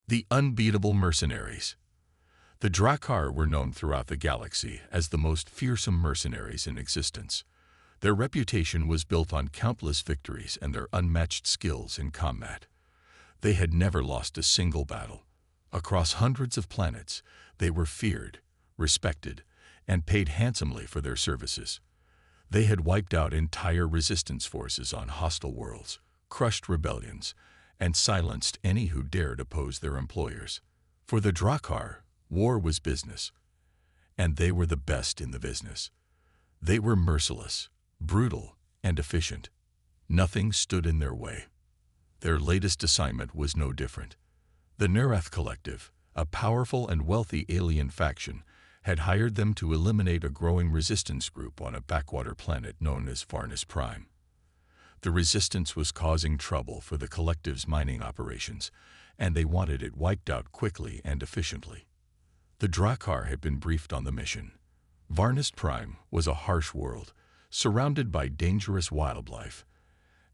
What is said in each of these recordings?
The unbeatable mercenaries. The Drakkar were known throughout the galaxy as the most fearsome mercenaries in existence. Their reputation was built on countless victories and their unmatched skills in combat. They had never lost a single battle. Across hundreds of planets, they were feared, respected, and paid handsomely for their services. They had wiped out entire resistance forces on hostile worlds, crushed rebellions, and silenced any who dared oppose their employers. For the Drakkar, war was business, and they were the best in the business. They were merciless, brutal, and efficient. Nothing stood in their way. Their latest assignment was no different. The Nerath Collective, a powerful and wealthy alien faction, had hired them to eliminate a growing resistance group on a backwater planet known as Varnus Prime. The resistance was causing trouble for the Collective's mining operations, and they wanted it wiped out quickly and efficiently. The Drakkar had been briefed on the mission. Varnus Prime was a harsh world, surrounded by dangerous wildlife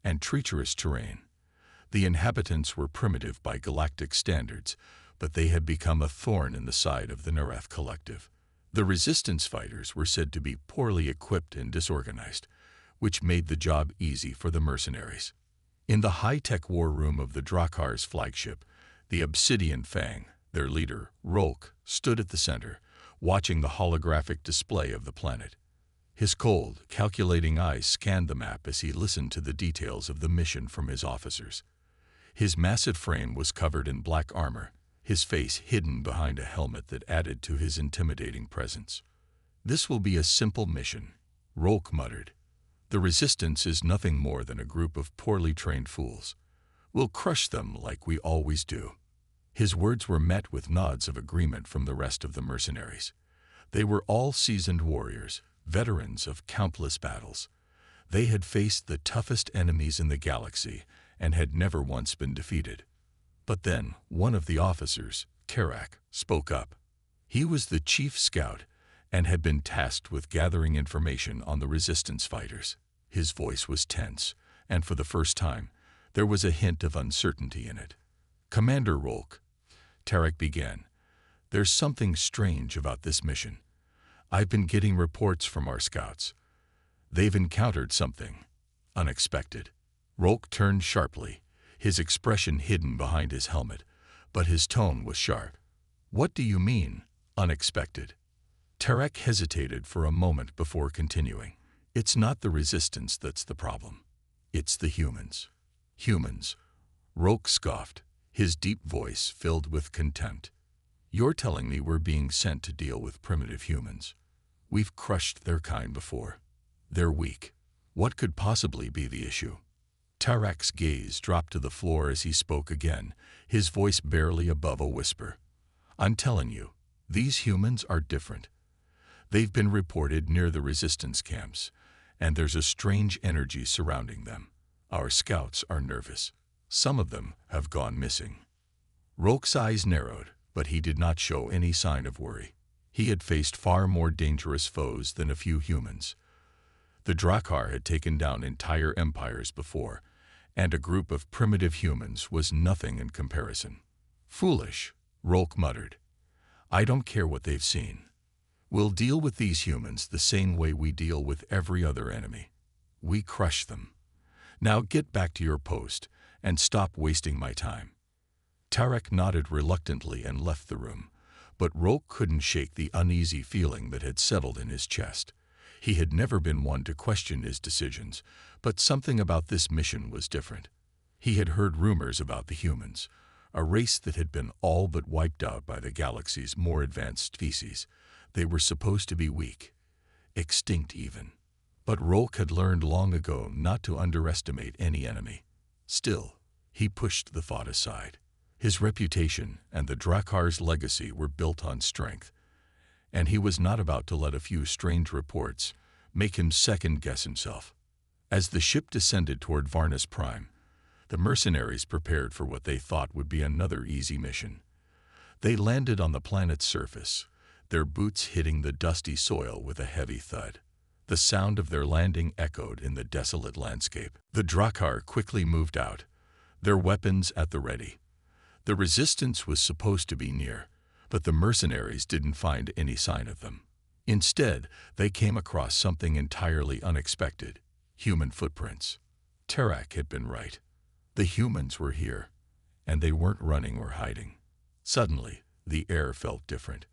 and treacherous terrain. The inhabitants were primitive by galactic standards, but they had become a thorn in the side of the Nerath Collective. The resistance fighters were said to be poorly equipped and disorganized, which made the job easy for the mercenaries. In the high-tech war room of the Drakkar's flagship, the Obsidian Fang, their leader, Rolk, stood at the center, watching the holographic display of the planet. His cold, calculating eyes scanned the map as he listened to the details of the mission from his officers. His massive frame was covered in black armor, his face hidden behind a helmet that added to his intimidating presence. "This will be a simple mission," Rolk muttered. "The resistance is nothing more than a group of poorly trained fools. We'll crush them like we always do." His words were met with nods of agreement from the rest of the mercenaries. They were all seasoned warriors, veterans of countless battles. They had faced the toughest enemies in the galaxy and had never once been defeated. But then, one of the officers, Tarak, spoke up. He was the chief scout and had been tasked with gathering information on the resistance fighters. His voice was tense, and for the first time, there was a hint of uncertainty in it. "Commander Rolk," Tarak began, "there's something strange about this mission. I've been getting reports from our scouts. They've encountered something unexpected." Rolk turned sharply, his expression hidden behind his helmet, but his tone was sharp. "What do you mean, unexpected?" Tarak hesitated for a moment before continuing. "It's not the resistance that's the problem. It's the humans." "Humans?" Rolk scoffed, his deep voice filled with contempt. "You're telling me we're being sent to deal with primitive humans? We've crushed their kind before. They're weak. What could possibly be the issue?" Tarak's gaze dropped to the floor as he spoke again, his voice barely above a whisper. "I'm telling you, these humans are different. They've been reported near the resistance camps, and there's a strange energy surrounding them. Our scouts are nervous. Some of them have gone missing." Rolk's eyes narrowed, but he did not show any sign of worry. He had faced far more dangerous foes than a few humans. The Drakkar had taken down entire empires before, and a group of primitive humans was nothing in comparison. "Foolish," Rolk muttered. "I don't care what they've seen. We'll deal with these humans the same way we deal with every other enemy. We crush them. Now get back to your post and stop wasting my time." Tarak nodded reluctantly and left the room, but Rolk couldn't shake the uneasy feeling that had settled in his chest. He had never been one to question his decisions, but something about this mission was different. He had heard rumors about the humans, a race that had been all but wiped out by the galaxy's more advanced species. They were supposed to be weak, extinct even. But Rolk had learned long ago not to underestimate any enemy. Still, he pushed the thought aside. His reputation and the Drakkar's legacy were built on strength, and he was not about to let a few strange reports make him second-guess himself. As the ship descended toward Varnus Prime, the mercenaries prepared for what they thought would be another easy mission. They landed on the planet's surface, their boots hitting the dusty soil with a heavy thud. The sound of their landing echoed in the desolate landscape. The Drakkar quickly moved out, their weapons at the ready. The resistance was supposed to be near, but the mercenaries didn't find any sign of them. Instead, they came across something entirely unexpected: human footprints. Tarak had been right. The humans were here, and they weren't running or hiding. Suddenly, the air felt different.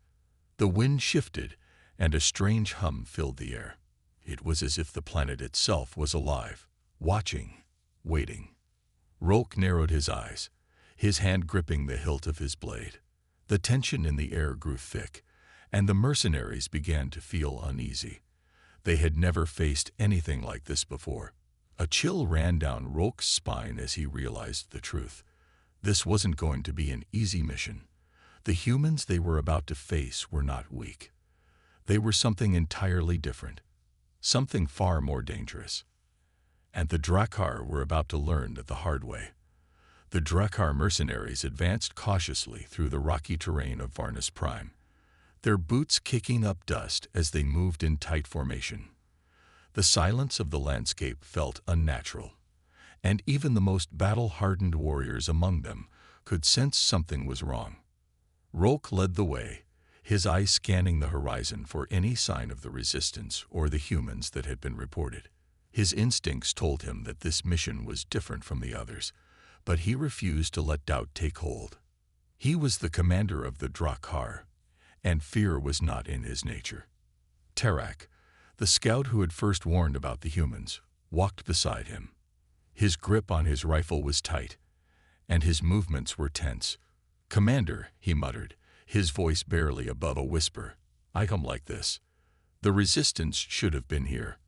The wind shifted, and a strange hum filled the air. It was as if the planet itself was alive, watching, waiting. Rolk narrowed his eyes, his hand gripping the hilt of his blade. The tension in the air grew thick, and the mercenaries began to feel uneasy. They had never faced anything like this before. A chill ran down Rolk's spine as he realized the truth. This wasn't going to be an easy mission. The humans they were about to face were not weak. They were something entirely different, something far more dangerous. And the Drakkar were about to learn it the hard way. The Drakkar mercenaries advanced cautiously through the rocky terrain of Varnus Prime, their boots kicking up dust as they moved in tight formation. The silence of the landscape felt unnatural, and even the most battle-hardened warriors among them could sense something was wrong. Rolk led the way, his eyes scanning the horizon for any sign of the resistance or the humans that had been reported. His instincts told him that this mission was different from the others, but he refused to let doubt take hold. He was the commander of the Drakkar, and fear was not in his nature. Tarak, the scout who had first warned about the humans, walked beside him. His grip on his rifle was tight, and his movements were tense. "Commander," he muttered, his voice barely above a whisper, "I come like this. The resistance should have been here.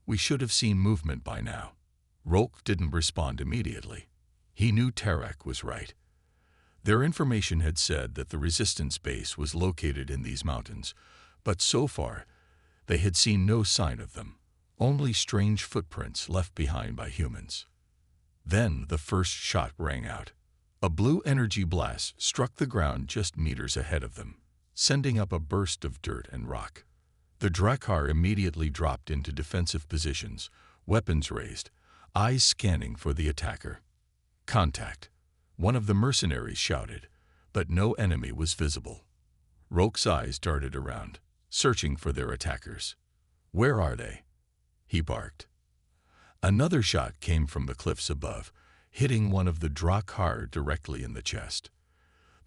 We should have seen movement by now." Rolk didn't respond immediately. He knew Tarak was right. Their information had said that the resistance base was located in these mountains, but so far, they had seen no sign of them, only strange footprints left behind by humans. Then the first shot rang out. A blue energy blast struck the ground just meters ahead of them, sending up a burst of dirt and rock. The Drakkar immediately dropped into defensive positions, weapons raised, eyes scanning for the attacker. "Contact," one of the mercenaries shouted, but no enemy was visible. Rolk's eyes darted around, searching for their attackers. "Where are they?" he barked. Another shot came from the cliffs above, hitting one of the Drakkar directly in the chest.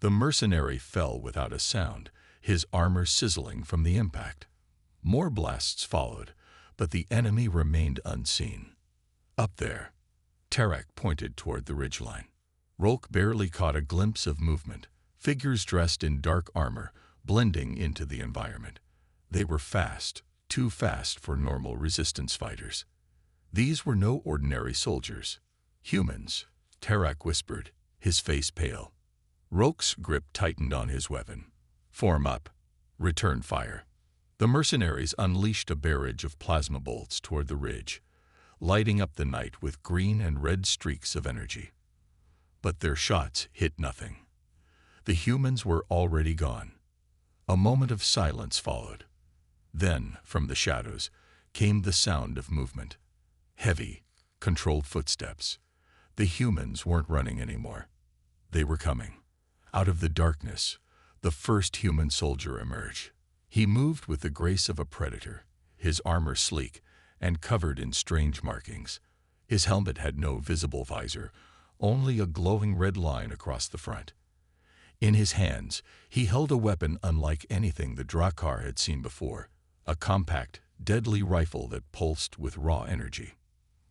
The mercenary fell without a sound, his armor sizzling from the impact. More blasts followed, but the enemy remained unseen. Up there, Tarak pointed toward the ridgeline. Rolk barely caught a glimpse of movement, figures dressed in dark armor, blending into the environment. They were fast, too fast for normal resistance fighters. These were no ordinary soldiers. "Humans," Tarak whispered, his face pale. Rolk's grip tightened on his weapon. "Form up. Return fire." The mercenaries unleashed a barrage of plasma bolts toward the ridge, lighting up the night with green and red streaks of energy. But their shots hit nothing. The humans were already gone. A moment of silence followed. Then, from the shadows, came the sound of movement. Heavy, controlled footsteps. The humans weren't running anymore. They were coming. Out of the darkness, the first human soldier emerged. He moved with the grace of a predator, his armor sleek and covered in strange markings. His helmet had no visible visor, only a glowing red line across the front. In his hands, he held a weapon unlike anything the Drakkar had seen before, a compact, deadly rifle that pulsed with raw energy.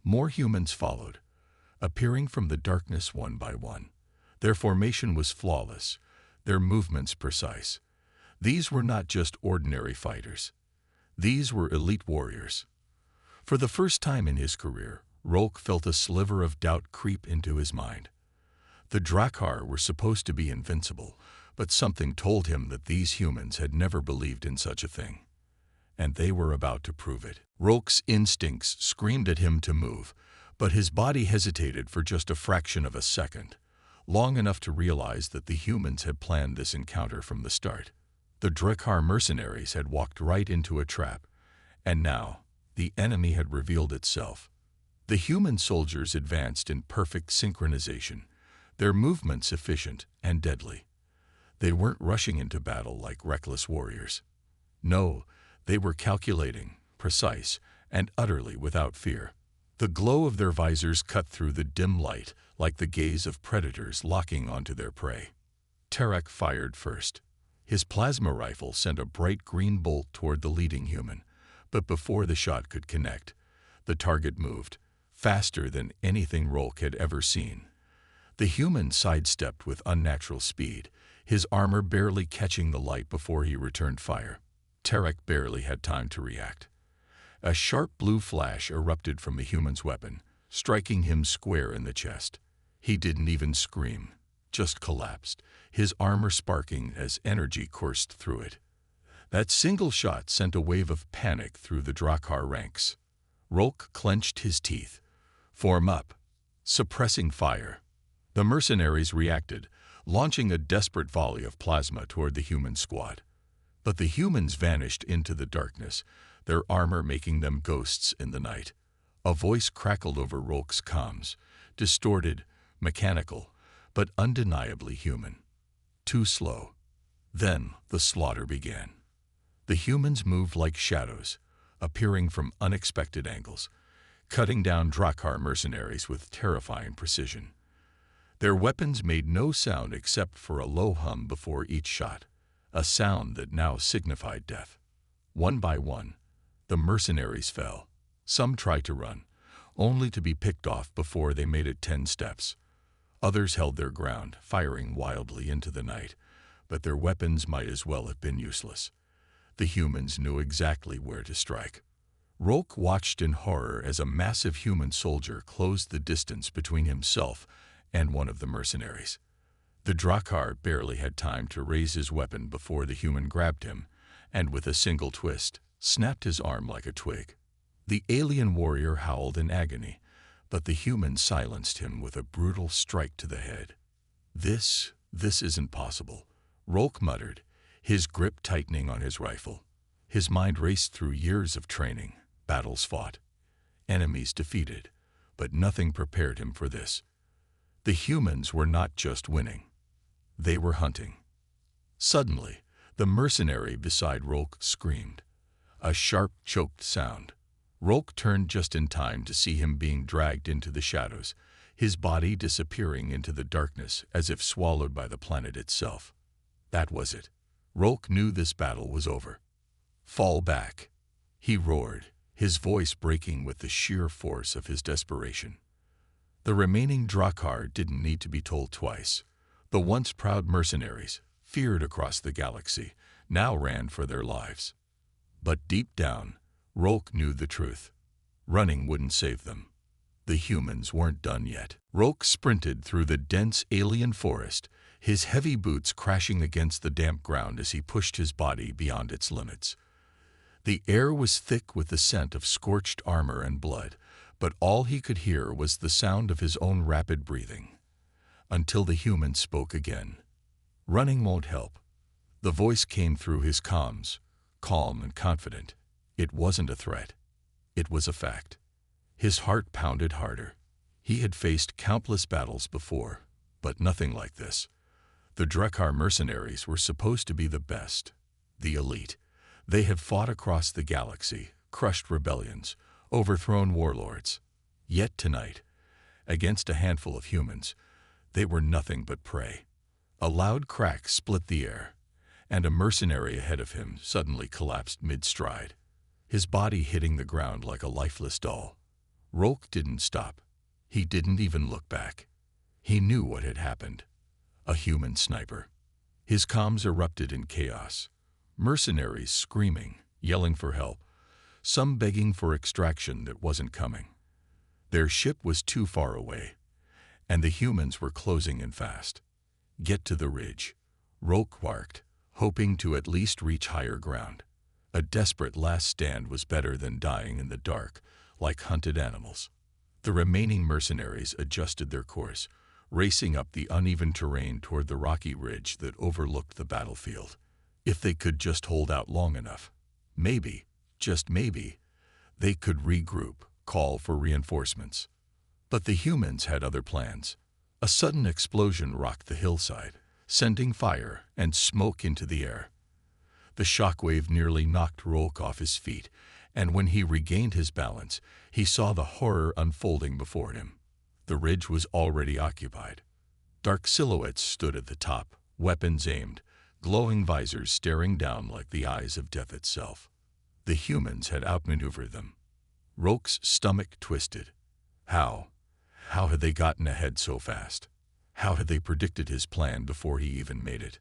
More humans followed, appearing from the darkness one by one. Their formation was flawless, their movements precise. These were not just ordinary fighters. These were elite warriors. For the first time in his career, Rolk felt a sliver of doubt creep into his mind. The Drakkar were supposed to be invincible, but something told him that these humans had never believed in such a thing. And they were about to prove it. Rolk's instincts screamed at him to move, but his body hesitated for just a fraction of a second, long enough to realize that the humans had planned this encounter from the start. The Drakkar mercenaries had walked right into a trap, and now the enemy had revealed itself. The human soldiers advanced in perfect synchronization, their movements efficient and deadly. They weren't rushing into battle like reckless warriors. No, they were calculating, precise, and utterly without fear. The glow of their visors cut through the dim light like the gaze of predators locking onto their prey. Tarek fired first. His plasma rifle sent a bright green bolt toward the leading human, but before the shot could connect, the target moved, faster than anything Rolk had ever seen. The human sidestepped with unnatural speed, his armor barely catching the light before he returned fire. Tarek barely had time to react. A sharp blue flash erupted from the human's weapon, striking him square in the chest. He didn't even scream, just collapsed, his armor sparking as energy coursed through it. That single shot sent a wave of panic through the Drakkar ranks. Rolk clenched his teeth. Form up, suppressing fire. The mercenaries reacted, launching a desperate volley of plasma toward the human squad. But the humans vanished into the darkness, their armor making them ghosts in the night. A voice crackled over Rolk's comms, distorted, mechanical, but undeniably human. Too slow. Then the slaughter began. The humans moved like shadows, appearing from unexpected angles, cutting down Drakkar mercenaries with terrifying precision. Their weapons made no sound except for a low hum before each shot, a sound that now signified death. One by one, the mercenaries fell. Some tried to run, only to be picked off before they made it 10 steps. Others held their ground, firing wildly into the night, but their weapons might as well have been useless. The humans knew exactly where to strike. Rolk watched in horror as a massive human soldier closed the distance between himself and one of the mercenaries. The Drakkar barely had time to raise his weapon before the human grabbed him, and with a single twist, snapped his arm like a twig. The alien warrior howled in agony, but the human silenced him with a brutal strike to the head. This isn't possible," Rolk muttered, his grip tightening on his rifle. His mind raced through years of training, battles fought, enemies defeated, but nothing prepared him for this. The humans were not just winning. They were hunting. Suddenly, the mercenary beside Rolk screamed. A sharp, choked sound. Rolk turned just in time to see him being dragged into the shadows, his body disappearing into the darkness as if swallowed by the planet itself. That was it. Rolk knew this battle was over. "Fall back," he roared, his voice breaking with the sheer force of his desperation. The remaining Drakkar didn't need to be told twice. The once proud mercenaries, feared across the galaxy, now ran for their lives. But deep down, Rolk knew the truth. Running wouldn't save them. The humans weren't done yet. Rolk sprinted through the dense alien forest, his heavy boots crashing against the damp ground as he pushed his body beyond its limits. The air was thick with the scent of scorched armor and blood, but all he could hear was the sound of his own rapid breathing. Until the human spoke again. "Running won't help." The voice came through his comms, calm and confident. It wasn't a threat. It was a fact. His heart pounded harder. He had faced countless battles before, but nothing like this. The Drakkar mercenaries were supposed to be the best, the elite. They had fought across the galaxy, crushed rebellions, overthrown warlords. Yet tonight, against a handful of humans, they were nothing but prey. A loud crack split the air, and a mercenary ahead of him suddenly collapsed mid-stride, his body hitting the ground like a lifeless doll. Rolk didn't stop. He didn't even look back. He knew what had happened. A human sniper. His comms erupted in chaos. Mercenaries screaming, yelling for help, some begging for extraction that wasn't coming. Their ship was too far away, and the humans were closing in fast. "Get to the ridge," Rolk barked, hoping to at least reach higher ground. A desperate last stand was better than dying in the dark, like hunted animals. The remaining mercenaries adjusted their course, racing up the uneven terrain toward the rocky ridge that overlooked the battlefield. If they could just hold out long enough, maybe, just maybe, they could regroup, call for reinforcements. But the humans had other plans. A sudden explosion rocked the hillside, sending fire and smoke into the air. The shockwave nearly knocked Roke off his feet, and when he regained his balance, he saw the horror unfolding before him. The ridge was already occupied. Dark silhouettes stood at the top, weapons aimed, glowing visors staring down like the eyes of death itself. The humans had outmaneuvered them. Roke's stomach twisted. How? How had they gotten ahead so fast? How had they predicted his plan before he even made it?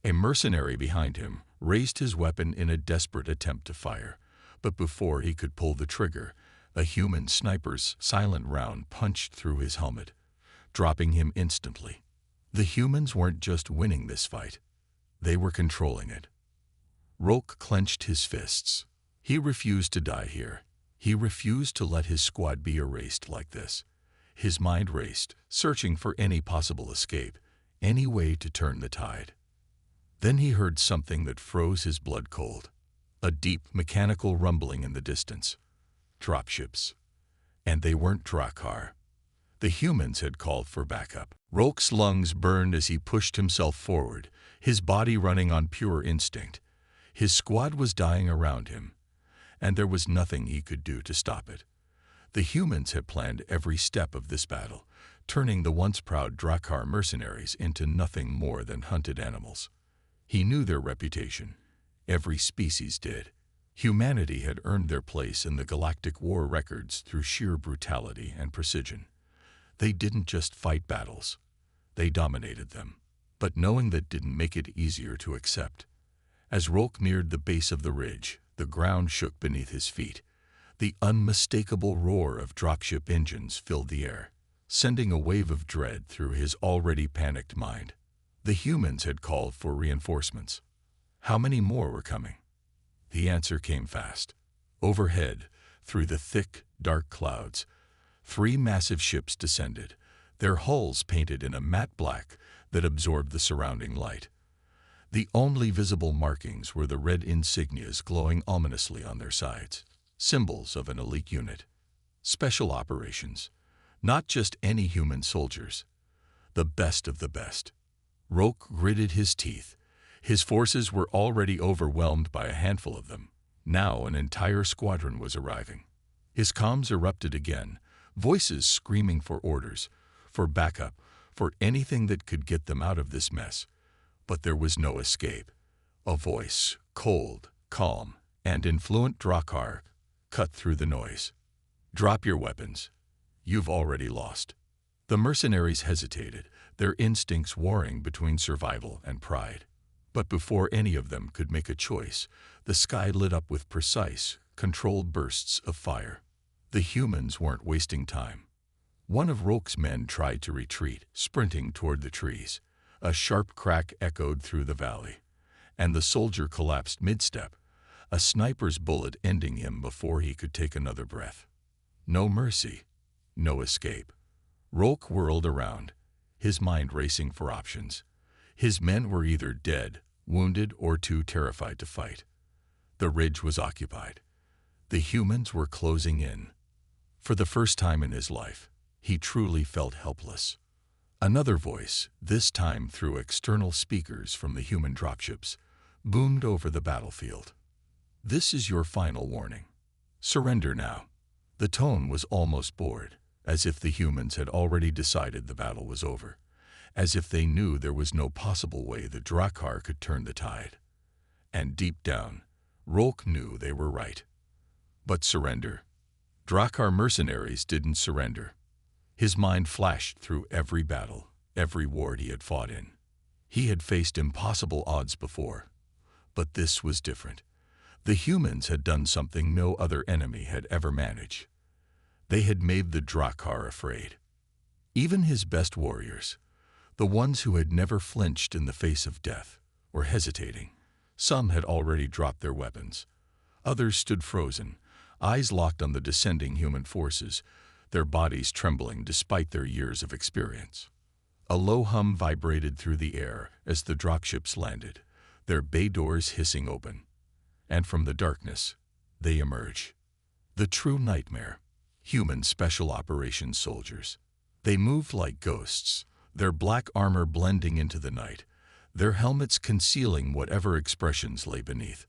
A mercenary behind him raised his weapon in a desperate attempt to fire, but before he could pull the trigger, a human sniper's silent round punched through his helmet, dropping him instantly. The humans weren't just winning this fight, they were controlling it. Roke clenched his fists. He refused to die here. He refused to let his squad be erased like this. His mind raced, searching for any possible escape, any way to turn the tide. Then he heard something that froze his blood cold. A deep, mechanical rumbling in the distance. Dropships. And they weren't Drakkar. The humans had called for backup. Roke's lungs burned as he pushed himself forward, his body running on pure instinct. His squad was dying around him, and there was nothing he could do to stop it. The humans had planned every step of this battle, turning the once proud Drakkar mercenaries into nothing more than hunted animals. He knew their reputation. Every species did. Humanity had earned their place in the galactic war records through sheer brutality and precision. They didn't just fight battles. They dominated them. But knowing that didn't make it easier to accept. As Roke neared the base of the ridge, the ground shook beneath his feet. The unmistakable roar of dropship engines filled the air, sending a wave of dread through his already panicked mind. The humans had called for reinforcements. How many more were coming? The answer came fast. Overhead, through the thick, dark clouds, 3 massive ships descended, their hulls painted in a matte black that absorbed the surrounding light. The only visible markings were the red insignias glowing ominously on their sides, symbols of an elite unit. Special operations, not just any human soldiers, the best of the best. Roke gritted his teeth. His forces were already overwhelmed by a handful of them. Now an entire squadron was arriving. His comms erupted again, voices screaming for orders, for backup, for anything that could get them out of this mess. But there was no escape. A voice, cold, calm, and in fluent Drakkar, cut through the noise. Drop your weapons. You've already lost. The mercenaries hesitated, their instincts warring between survival and pride. But before any of them could make a choice, the sky lit up with precise, controlled bursts of fire. The humans weren't wasting time. One of Roke's men tried to retreat, sprinting toward the trees. A sharp crack echoed through the valley, and the soldier collapsed mid-step, a sniper's bullet ending him before he could take another breath. No mercy, no escape. Roke whirled around, his mind racing for options. His men were either dead, wounded, or too terrified to fight. The ridge was occupied. The humans were closing in. For the first time in his life, he truly felt helpless. Another voice, this time through external speakers from the human dropships, boomed over the battlefield. This is your final warning. Surrender now. The tone was almost bored, as if the humans had already decided the battle was over, as if they knew there was no possible way the Drakkar could turn the tide. And deep down, Roke knew they were right. But surrender. Drakkar mercenaries didn't surrender. His mind flashed through every battle, every war he had fought in. He had faced impossible odds before, but this was different. The humans had done something no other enemy had ever managed. They had made the Drakkar afraid. Even his best warriors, the ones who had never flinched in the face of death, were hesitating. Some had already dropped their weapons. Others stood frozen, eyes locked on the descending human forces, their bodies trembling despite their years of experience. A low hum vibrated through the air as the dropships landed, their bay doors hissing open. And from the darkness, they emerged. The true nightmare, human special operations soldiers. They moved like ghosts, their black armor blending into the night, their helmets concealing whatever expressions lay beneath.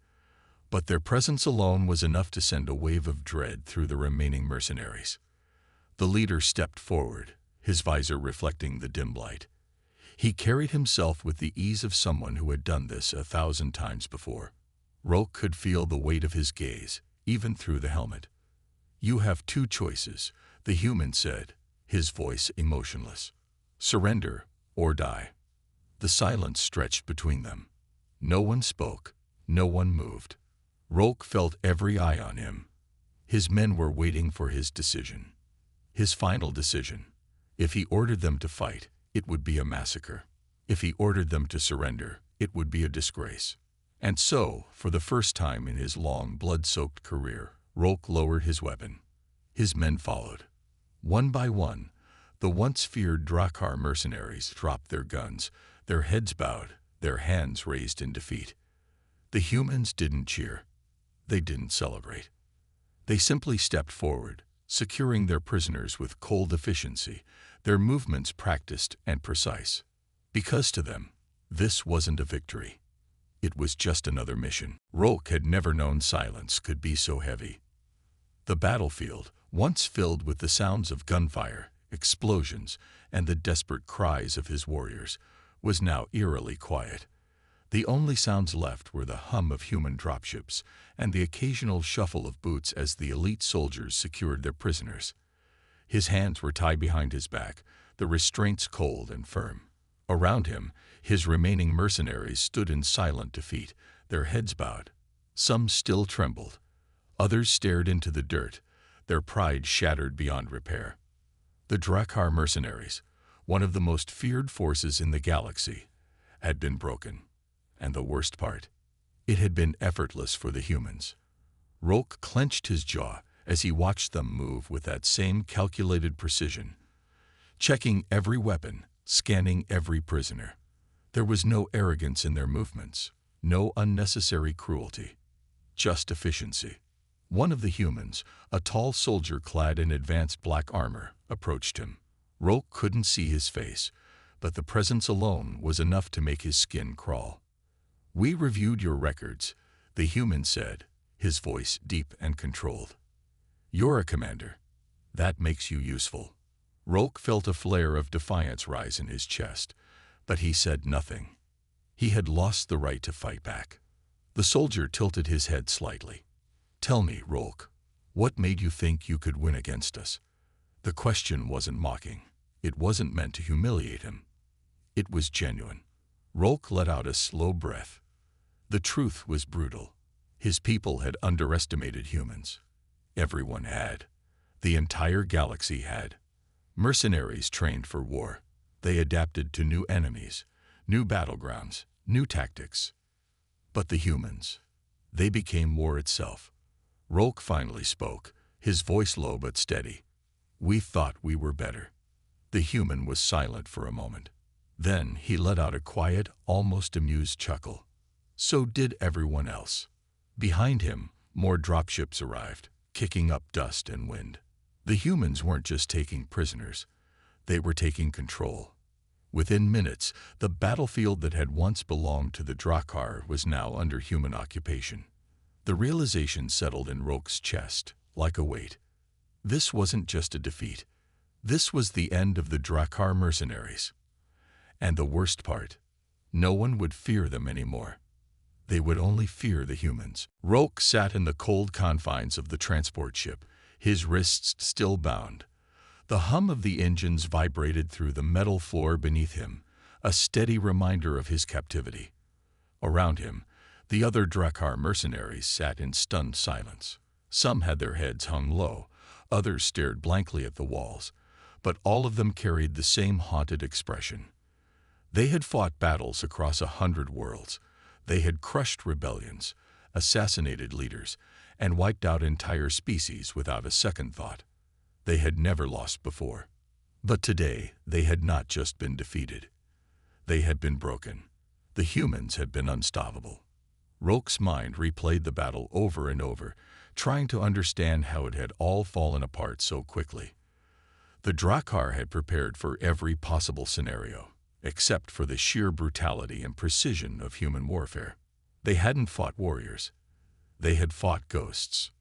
But their presence alone was enough to send a wave of dread through the remaining mercenaries. The leader stepped forward, his visor reflecting the dim light. He carried himself with the ease of someone who had done this 1,000 times before. Roque could feel the weight of his gaze, even through the helmet. "You have two choices," the human said, his voice emotionless. "Surrender or die." The silence stretched between them. No one spoke, no one moved. Roque felt every eye on him. His men were waiting for his decision. His final decision. If he ordered them to fight, it would be a massacre. If he ordered them to surrender, it would be a disgrace. And so, for the first time in his long, blood-soaked career, Roque lowered his weapon. His men followed. One by one, the once feared Drakkar mercenaries dropped their guns, their heads bowed, their hands raised in defeat. The humans didn't cheer. They didn't celebrate. They simply stepped forward, securing their prisoners with cold efficiency, their movements practiced and precise. Because to them, this wasn't a victory. It was just another mission. Roque had never known silence could be so heavy. The battlefield, once filled with the sounds of gunfire, explosions, and the desperate cries of his warriors, was now eerily quiet. The only sounds left were the hum of human dropships and the occasional shuffle of boots as the elite soldiers secured their prisoners. His hands were tied behind his back, the restraints cold and firm. Around him, his remaining mercenaries stood in silent defeat, their heads bowed. Some still trembled. Others stared into the dirt, their pride shattered beyond repair. The Drakkar mercenaries, one of the most feared forces in the galaxy, had been broken. And the worst part, it had been effortless for the humans. Roque clenched his jaw as he watched them move with that same calculated precision, checking every weapon, scanning every prisoner. There was no arrogance in their movements, no unnecessary cruelty, just efficiency. One of the humans, a tall soldier clad in advanced black armor, approached him. Roque couldn't see his face, but the presence alone was enough to make his skin crawl. "We reviewed your records," the human said, his voice deep and controlled. "You're a commander. That makes you useful." Roque felt a flare of defiance rise in his chest, but he said nothing. He had lost the right to fight back. The soldier tilted his head slightly. "Tell me, Roque, what made you think you could win against us?" The question wasn't mocking. It wasn't meant to humiliate him. It was genuine. Roque let out a slow breath. The truth was brutal. His people had underestimated humans. Everyone had. The entire galaxy had. Mercenaries trained for war. They adapted to new enemies, new battlegrounds, new tactics. But the humans, they became war itself. Roque finally spoke, his voice low but steady. "We thought we were better." The human was silent for a moment. Then he let out a quiet, almost amused chuckle. So did everyone else. Behind him, more dropships arrived, kicking up dust and wind. The humans weren't just taking prisoners. They were taking control. Within minutes, the battlefield that had once belonged to the Drakkar was now under human occupation. The realization settled in Roque's chest, like a weight. This wasn't just a defeat. This was the end of the Drakkar mercenaries. And the worst part, no one would fear them anymore. They would only fear the humans. Roque sat in the cold confines of the transport ship, his wrists still bound. The hum of the engines vibrated through the metal floor beneath him, a steady reminder of his captivity. Around him, the other Drakkar mercenaries sat in stunned silence. Some had their heads hung low, others stared blankly at the walls, but all of them carried the same haunted expression. They had fought battles across 100 worlds. They had crushed rebellions, assassinated leaders, and wiped out entire species without a second thought. They had never lost before. But today, they had not just been defeated. They had been broken. The humans had been unstoppable. Roque's mind replayed the battle over and over, trying to understand how it had all fallen apart so quickly. The Drakkar had prepared for every possible scenario, except for the sheer brutality and precision of human warfare. They hadn't fought warriors. They had fought ghosts.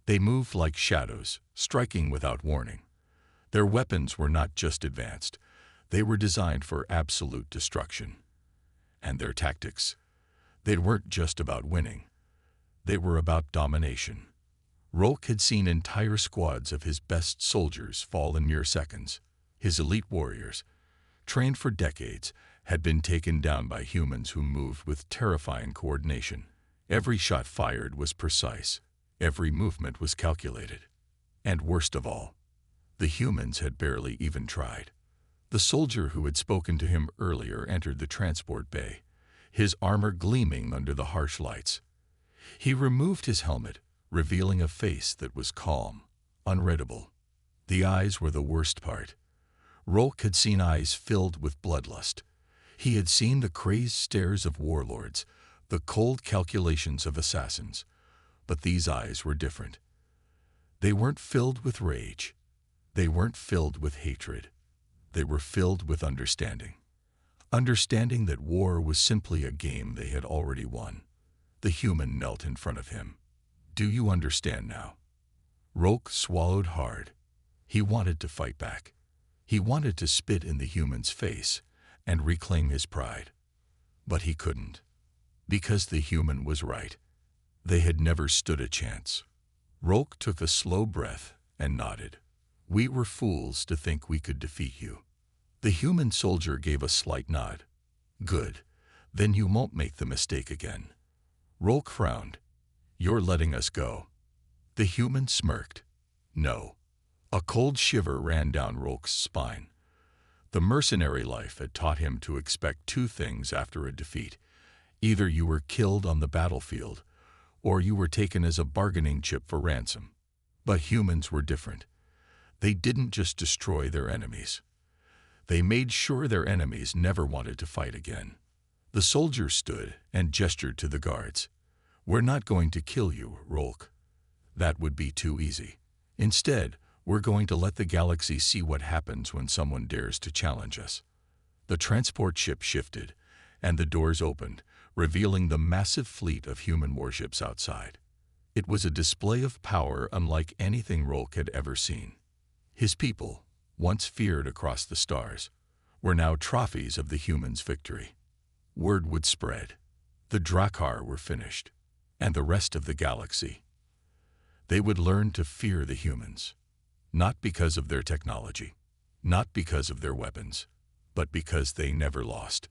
They moved like shadows, striking without warning. Their weapons were not just advanced. They were designed for absolute destruction. And their tactics, they weren't just about winning. They were about domination. Rolk had seen entire squads of his best soldiers fall in mere seconds. His elite warriors, trained for decades, had been taken down by humans who moved with terrifying coordination. Every shot fired was precise. Every movement was calculated. And worst of all, the humans had barely even tried. The soldier who had spoken to him earlier entered the transport bay, his armor gleaming under the harsh lights. He removed his helmet, revealing a face that was calm, unreadable. The eyes were the worst part. Rolk had seen eyes filled with bloodlust. He had seen the crazed stares of warlords, the cold calculations of assassins. But these eyes were different. They weren't filled with rage. They weren't filled with hatred. They were filled with understanding. Understanding that war was simply a game they had already won. The human knelt in front of him. "Do you understand now?" Rolk swallowed hard. He wanted to fight back. He wanted to spit in the human's face and reclaim his pride. But he couldn't. Because the human was right. They had never stood a chance. Rolk took a slow breath and nodded. "We were fools to think we could defeat you." The human soldier gave a slight nod. "Good. Then you won't make the mistake again." Rolk frowned. "You're letting us go." The human smirked. "No." A cold shiver ran down Rolk's spine. The mercenary life had taught him to expect two things after a defeat. Either you were killed on the battlefield, or you were taken as a bargaining chip for ransom. But humans were different. They didn't just destroy their enemies. They made sure their enemies never wanted to fight again. The soldier stood and gestured to the guards. "We're not going to kill you, Rolk. That would be too easy. Instead, we're going to let the galaxy see what happens when someone dares to challenge us." The transport ship shifted, and the doors opened, revealing the massive fleet of human warships outside. It was a display of power unlike anything Rolk had ever seen. His people, once feared across the stars, were now trophies of the humans' victory. Word would spread. The Drakkar were finished, and the rest of the galaxy. They would learn to fear the humans, not because of their technology, not because of their weapons, but because they never lost.